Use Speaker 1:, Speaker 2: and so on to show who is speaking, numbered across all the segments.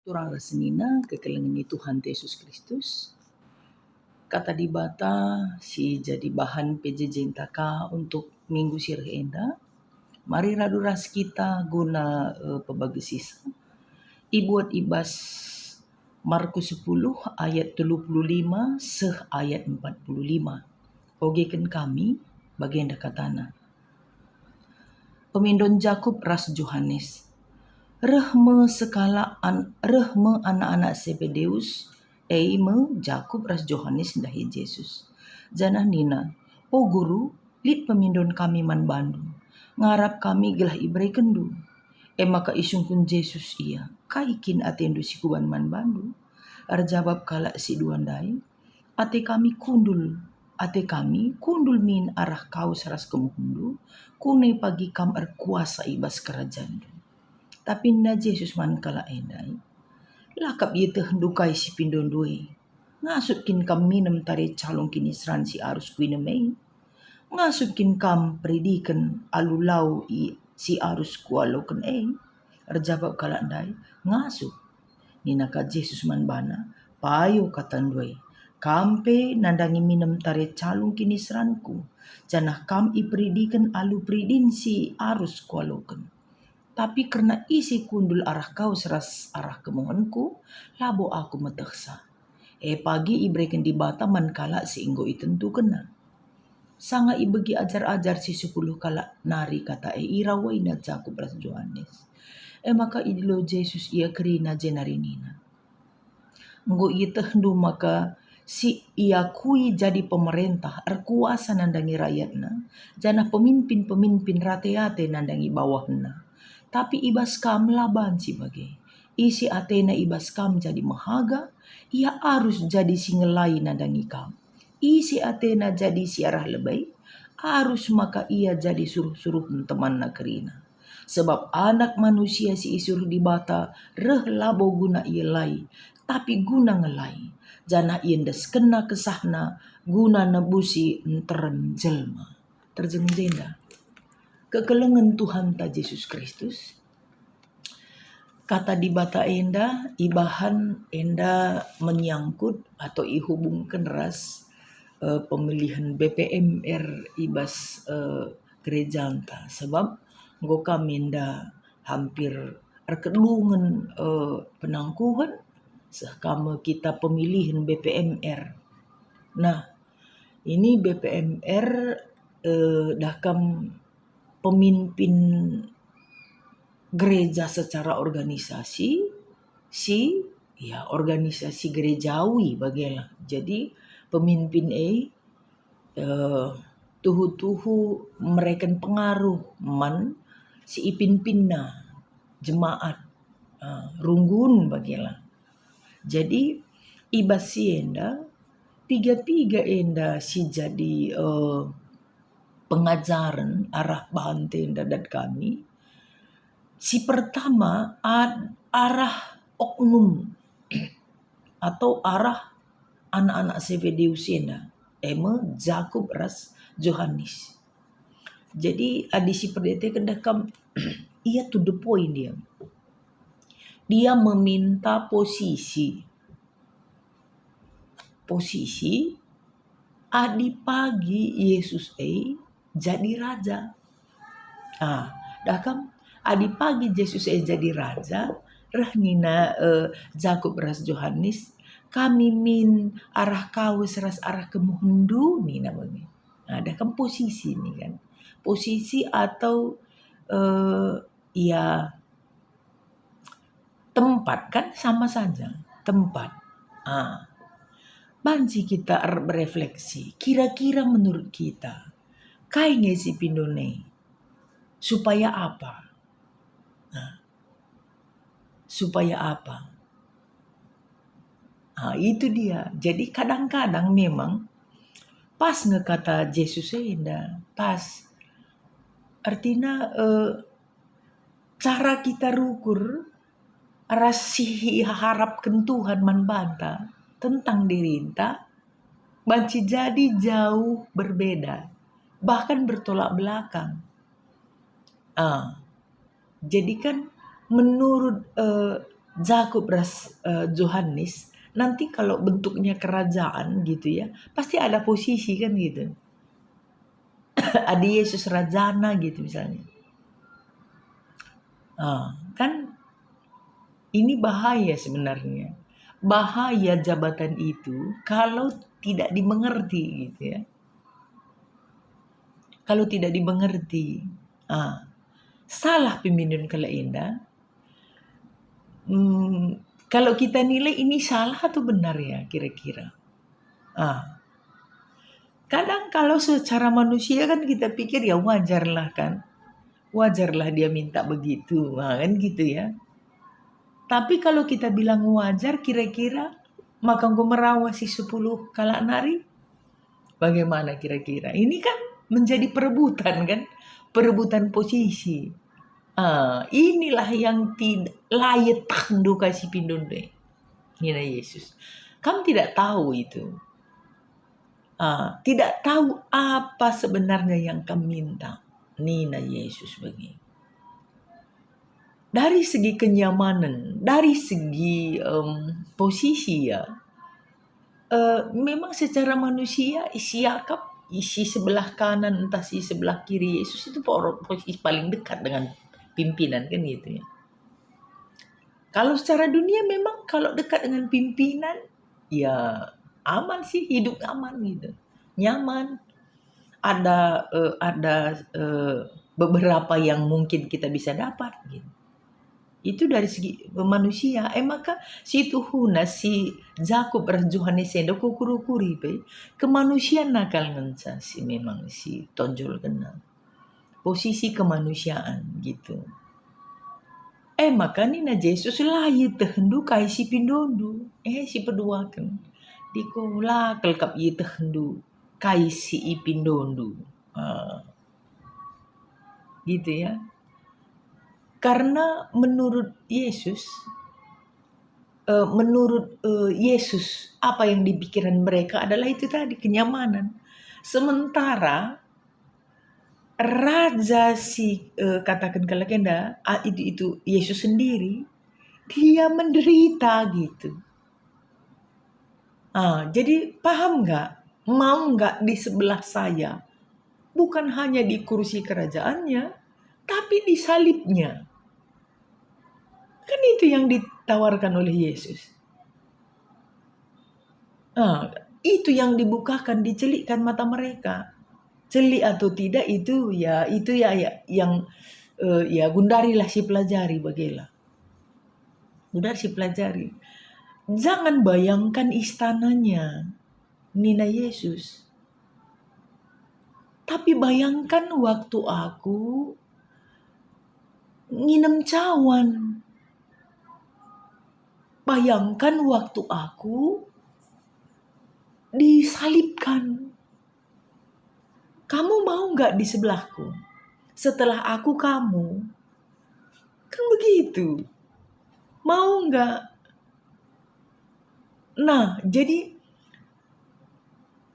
Speaker 1: Turang rasenina kekelengeni Tuhan Yesus Kristus. Kata di bata si jadi bahan PJJ-taka untuk minggu sirah enda. Mari raduras kita guna pebagi sisa. Ibuat ibas Markus 10 ayat 35 seh ayat 45. Ogekan kami bagian dekatana. Pemindon Jakub ras Johannes. Rehme anak-anak Zebedeus, me Jakub ras Johannes dahi Yesus. Janah nina, oh guru, lit pemindon kami man Bandung. Ngarap kami gelah ibrei kendu. Maka isungkun Yesus ia, kaikin atendu si kuban man Bandung. Arjawab kalak si duandai, ate kami kundul min arah kau saras kemuhundu, kune pagi kam erkuasa ibas kerajaan. Tapi na Yesus man kala endai. Lakap ye teh dukai si pindon due. Ngasutkin kam minem tare calong kini seran si arus kuinemei. Ngasutkin kam prediken alulau si arus kualoken Erjawab kala endai. Ngasut. Ninaka Yesus man bana. Payo katan due. Kampe nandangi minem tare calong kini seranku. Janah kam iprediken alu pridin si arus kualoken. Tapi karena isi kundul arah kau seras arah kemohonku, labo aku meteksa. Pagi ibreken di bata man kala seinggo itentu kena. Sanga ibegi ajar-ajar si 10 kala nari kata irawai na Jakub ras Johannes. Maka idilo Yesus ia kerina jenarinina. Nggo ia tehndu maka si ia kui jadi pemerintah erkuasa nandangi rakyatna. Janah pemimpin rate-ate nandangi bawahna. Tapi ibas kam laban si bagai. Isi atena ibas kam jadi mahaga, ia harus jadi singelai nadangi kam. Isi atena jadi siarah lebay, harus maka ia jadi suruh-suruh teman nakerina. Sebab anak manusia si isuruh di bata, reh labo guna ia lai, tapi guna ngelai. Janah iendes kena kesahna, guna nebusi enteren jelma. Terjemah kekelengan Tuhan ta Yesus Kristus. Kata di bata enda, ibahan enda menyangkut atau ihubungkan ras pemilihan BPMR ibas gereja anta. Sebab ngoka menda hampir erkelungan penangkuhan sekama kita pemilihan BPMR. Nah, ini BPMR dakam pemimpin gereja secara organisasi organisasi gerejawi bagilah. Jadi pemimpin tuhu-tuhu mereka pengaruh man si ipin-pinna jemaat runggun bagilah. Jadi ibasi enda piga enda si jadi pengajaran arah bahan tenda dan kami. Si pertama arah oknum atau arah anak-anak Zebedeus enda. Jakub ras Johannes. Jadi adisi perdete kendakam ia to the point dia. Dia meminta posisi adi pagi Yesus jadi raja. Dakam adi pagi Yesus jadi raja, rahnina Jakub ras Johannes, kami min arah kau seras arah kemuhundu ni namanya. Dakam posisi ni kan. Posisi atau tempat kan sama saja, tempat. Banci kita berefleksi, kira-kira menurut kita, kayaknya si pindone supaya apa? Supaya apa? Itu dia. Jadi kadang-kadang memang pas ngekata Yesus enda, pas. Artinya cara kita rukur rasi harapkan Tuhan manbanta tentang dirinta banci jadi jauh berbeda, bahkan bertolak belakang. Jadi kan menurut Jakub ras Yohanes, nanti kalau bentuknya kerajaan gitu ya, pasti ada posisi kan gitu. Ada Yesus Rajana gitu misalnya. Kan ini bahaya sebenarnya. Bahaya jabatan itu kalau tidak dimengerti gitu ya. Kalau tidak dimengerti. Salah pemimpin kalau indah. Kalau kita nilai ini salah atau benar ya kira-kira. Kadang kalau secara manusia kan kita pikir ya wajarlah kan. Wajarlah dia minta begitu. Kan gitu ya. Tapi kalau kita bilang wajar kira-kira makan gomerawa si 10 kalak nari. Bagaimana kira-kira? Ini kan menjadi perebutan kan. Perebutan posisi. Inilah yang tidak layak tandu kasih pindonde. Nina Yesus. Kamu tidak tahu itu. Tidak tahu apa sebenarnya yang kamu minta. Nina Yesus begini. Dari segi kenyamanan, dari segi posisi ya, memang secara manusia isi sebelah kanan entah isi sebelah kiri Yesus itu posisi paling dekat dengan pimpinan kan gitu ya. Kalau secara dunia memang kalau dekat dengan pimpinan ya aman sih, hidup aman gitu, nyaman. Ada beberapa yang mungkin kita bisa dapat gitu. Itu dari segi manusia. Maka si Tuhuna si Jakub Yohanes endo kukuri be kemanusiaan nakal ngenca si memang si tonjol kena posisi kemanusiaan gitu. Maka nina Yesus layi tehendu kai si pindondu si peduakan dikola kelkap ye tehendu kai si ipindondu gitu ya. Karena menurut Yesus, apa yang di pikiran mereka adalah itu tadi, kenyamanan. Sementara raja si katakan kalau kenda itu Yesus sendiri, dia menderita gitu. Jadi paham nggak? Mau nggak di sebelah saya? Bukan hanya di kursi kerajaannya, tapi di salibnya. Kan itu yang ditawarkan oleh Yesus. Itu yang dibukakan, dicelikkan mata mereka. Celik atau tidak itu ya yang gundarilah si pelajari bagilah. Gundar si pelajari. Jangan bayangkan istananya Nina Yesus. Tapi bayangkan waktu aku nginem cawan. Bayangkan waktu aku disalibkan. Kamu mau gak di sebelahku? Setelah aku kamu. Kan begitu. Mau gak? Nah, jadi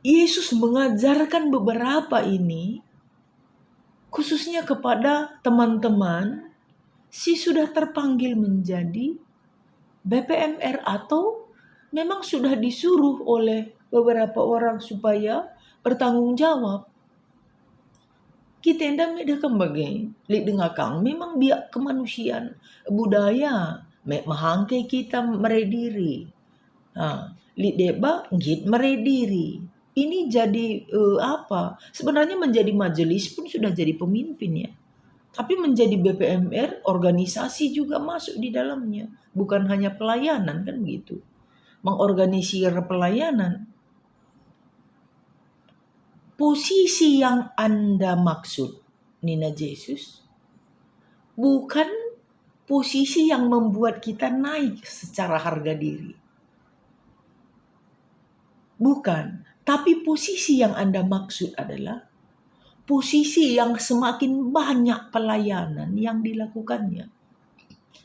Speaker 1: Yesus mengajarkan beberapa ini khususnya kepada teman-teman si sudah terpanggil menjadi BPMR atau memang sudah disuruh oleh beberapa orang supaya bertanggung jawab. Kita endang meda kembagai lid dengakang memang biak kemanusiaan budaya mahangke kita merediri. Lid deba ngit merediri. Ini jadi sebenarnya menjadi majelis pun sudah jadi pemimpin ya. Tapi menjadi BPMR, organisasi juga masuk di dalamnya. Bukan hanya pelayanan kan gitu. Mengorganisir pelayanan. Posisi yang Anda maksud, Nina Yesus, bukan posisi yang membuat kita naik secara harga diri. Bukan. Tapi posisi yang Anda maksud adalah posisi yang semakin banyak pelayanan yang dilakukannya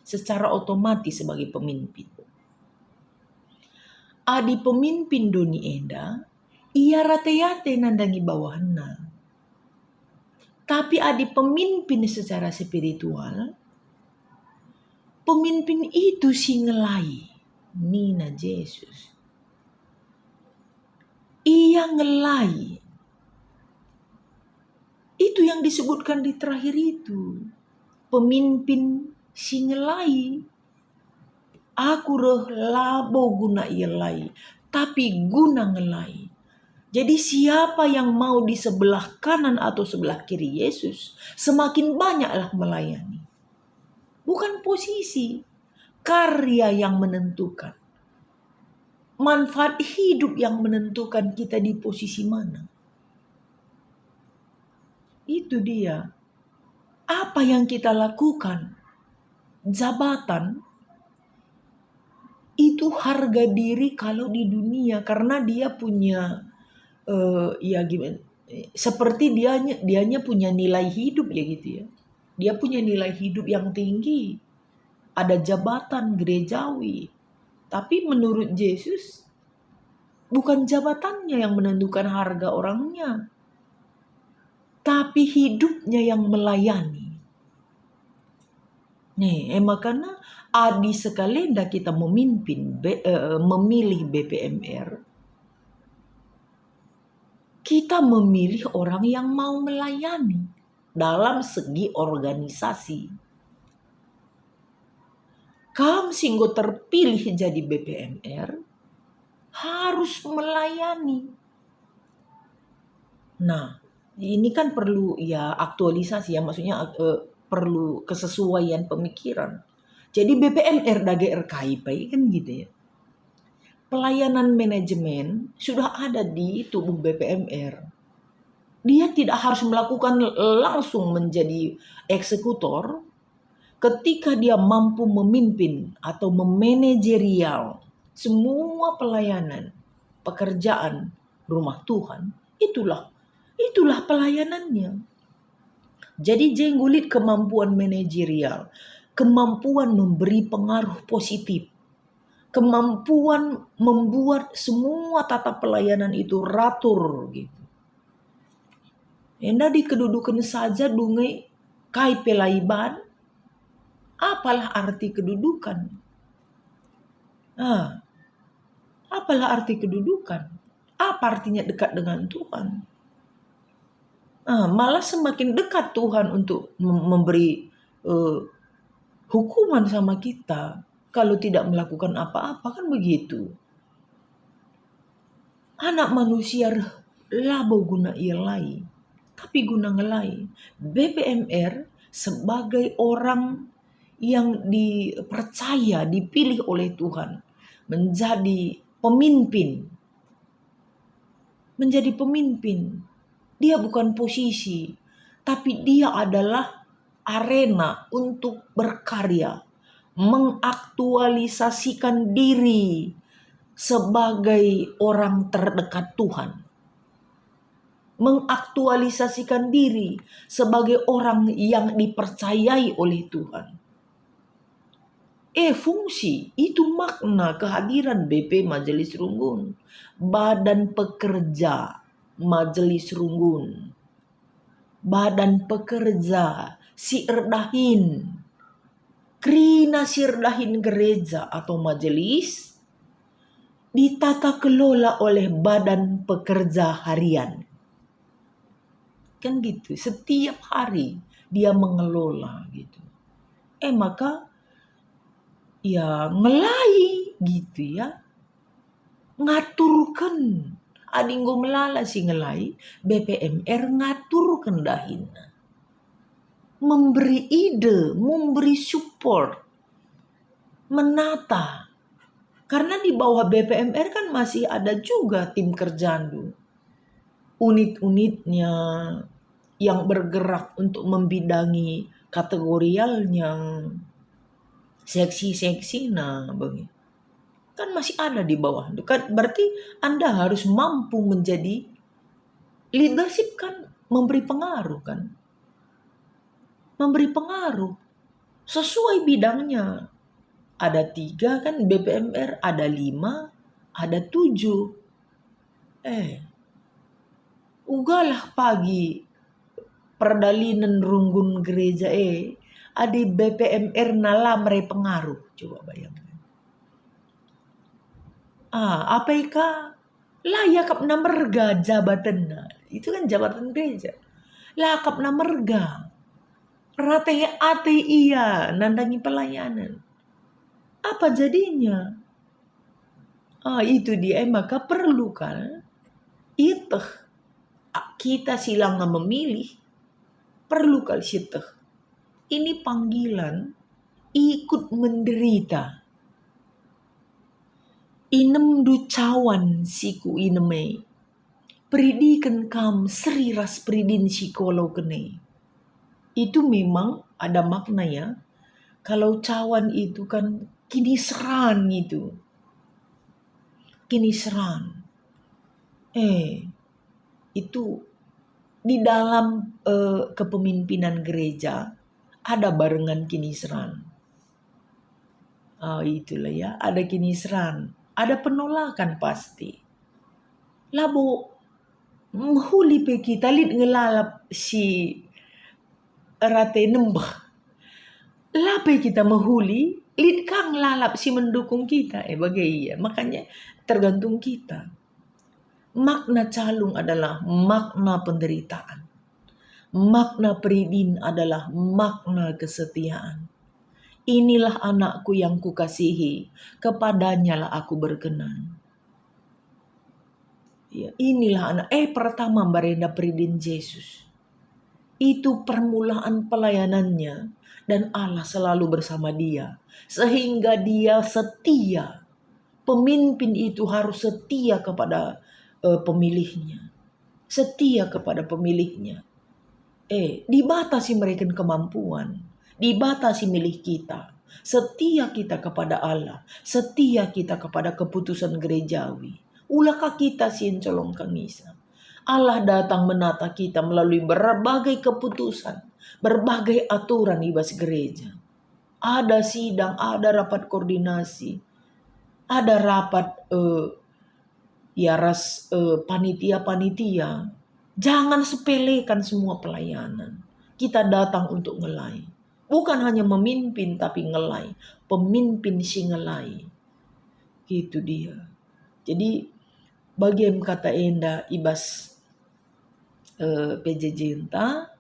Speaker 1: secara otomatis sebagai pemimpin. Adi pemimpin doni enda, ia rate-rate nandangi bawahna. Tapi adi pemimpin secara spiritual, Pemimpin itu si ngelai. Nina Yesus. Ia ngelai. Itu yang disebutkan di terakhir itu. Pemimpin si ngelai. Aku reh labo guna ia lai. Tapi guna ngelai. Jadi siapa yang mau di sebelah kanan atau sebelah kiri Yesus, semakin banyaklah melayani. Bukan posisi, karya yang menentukan. Manfaat hidup yang menentukan kita di posisi mana. Itu dia. Apa yang kita lakukan? Jabatan itu harga diri kalau di dunia, karena dia punya seperti dianya punya nilai hidup ya gitu ya. Dia punya nilai hidup yang tinggi. Ada jabatan gerejawi. Tapi menurut Yesus bukan jabatannya yang menentukan harga orangnya, tapi hidupnya yang melayani. Makanya adi sekalenda kita memilih BPMR. Kita memilih orang yang mau melayani dalam segi organisasi. Kamu singgo terpilih jadi BPMR, harus melayani. Nah, ini kan perlu ya aktualisasi ya, maksudnya perlu kesesuaian pemikiran. Jadi BPMR dage RKIP kan gitu ya. Pelayanan manajemen sudah ada di tubuh BPMR. Dia tidak harus melakukan langsung menjadi eksekutor ketika dia mampu memimpin atau memanajerial semua pelayanan, pekerjaan rumah Tuhan. Itulah pelayanannya. Jadi jenggulit kemampuan manajerial, kemampuan memberi pengaruh positif, kemampuan membuat semua tata pelayanan itu ratur gitu. Enda di kedudukan saja dungai kai pelaiban, apalah arti kedudukan? Apalah arti kedudukan? Apa artinya dekat dengan Tuhan? Malah semakin dekat Tuhan untuk memberi hukuman sama kita kalau tidak melakukan apa-apa, kan begitu. Anak manusia labo guna ialai, tapi guna ngelai. BPMR sebagai orang yang dipercaya, dipilih oleh Tuhan menjadi pemimpin. Menjadi pemimpin. Dia bukan posisi, tapi dia adalah arena untuk berkarya, mengaktualisasikan diri sebagai orang terdekat Tuhan. Mengaktualisasikan diri sebagai orang yang dipercayai oleh Tuhan. Fungsi, itu makna kehadiran BP Majelis Runggun. Badan pekerja Majelis Runggun. Badan pekerja Sirdahin. Krina Sirdahin gereja atau majelis ditata kelola oleh badan pekerja harian. Kan gitu, setiap hari dia mengelola gitu. Maka ya ngelai gitu ya. Ngaturkan. Adinggo melala si ngelai, BPMR ngaturkan dahina. Memberi ide, memberi support, menata. Karena di bawah BPMR kan masih ada juga tim kerjandu. Unit-unitnya yang bergerak untuk membidangi kategorialnya, seksi-seksi begitu. Kan masih ada di bawah. Kan berarti Anda harus mampu menjadi leadership, kan memberi pengaruh kan. Memberi pengaruh sesuai bidangnya. Ada 3 kan BPMR, ada 5, ada 7. Ugalah pagi perdalinan runggun gereja Adi BPMR nala mere pengaruh. Coba bayangkan. Apa ika? Layak na merga jabatan na. Itu kan jabatan gereja. Lakap na merga. Rate ate iya nandangi pelayanan. Apa jadinya? Itu dia. Maka perlu kan itu kita silang memilih. Perlu kali situ. Ini panggilan ikut menderita. Inem du cawan siku ineme. Peridikan kam seriras peridin psikolog kene. Itu memang ada makna ya. Kalau cawan itu kan kini seran itu. Kini seran. Itu di dalam kepemimpinan gereja ada barengan kini seran. Itulah ya, ada kini seran. Ada penolakan pasti. Labo mahuli pe kita lid ngelalap si rate nembah. Lape kita mahuli, lid kang lalap si mendukung kita. Bagai makanya tergantung kita. Makna calung adalah makna penderitaan. Makna peridin adalah makna kesetiaan. Inilah anakku yang kukasihi, kepadanya lah aku berkenan. Ya, inilah anak. Pertama barenda peridin Yesus. Itu permulaan pelayanannya dan Allah selalu bersama dia. Sehingga dia setia. Pemimpin itu harus setia kepada pemilihnya. Setia kepada pemiliknya. Dibatasi mereka kemampuan. Dibatasi milik kita. Setia kita kepada Allah. Setia kita kepada keputusan gerejawi. Ulakah kita colong kangisa. Allah datang menata kita melalui berbagai keputusan. Berbagai aturan ibas gereja. Ada sidang, ada rapat koordinasi. Ada rapat panitia-panitia. Jangan sepelekan semua pelayanan. Kita datang untuk ngelai. Bukan hanya memimpin tapi ngelai. Pemimpin si ngelai. Itu dia. Jadi bagian kata enda ibas PJJ enta.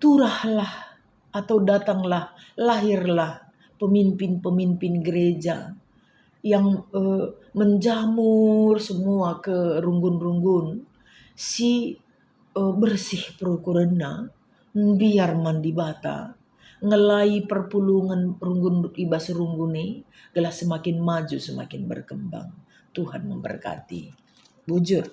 Speaker 1: Turahlah atau datanglah, lahirlah pemimpin-pemimpin gereja. Yang menjamur semua ke runggun-runggun. Si bersih perukurena. Biar mandi bata. Ngelai perpulungan runggun ibas rungguni, gelas semakin maju semakin berkembang. Tuhan memberkati. Bujur.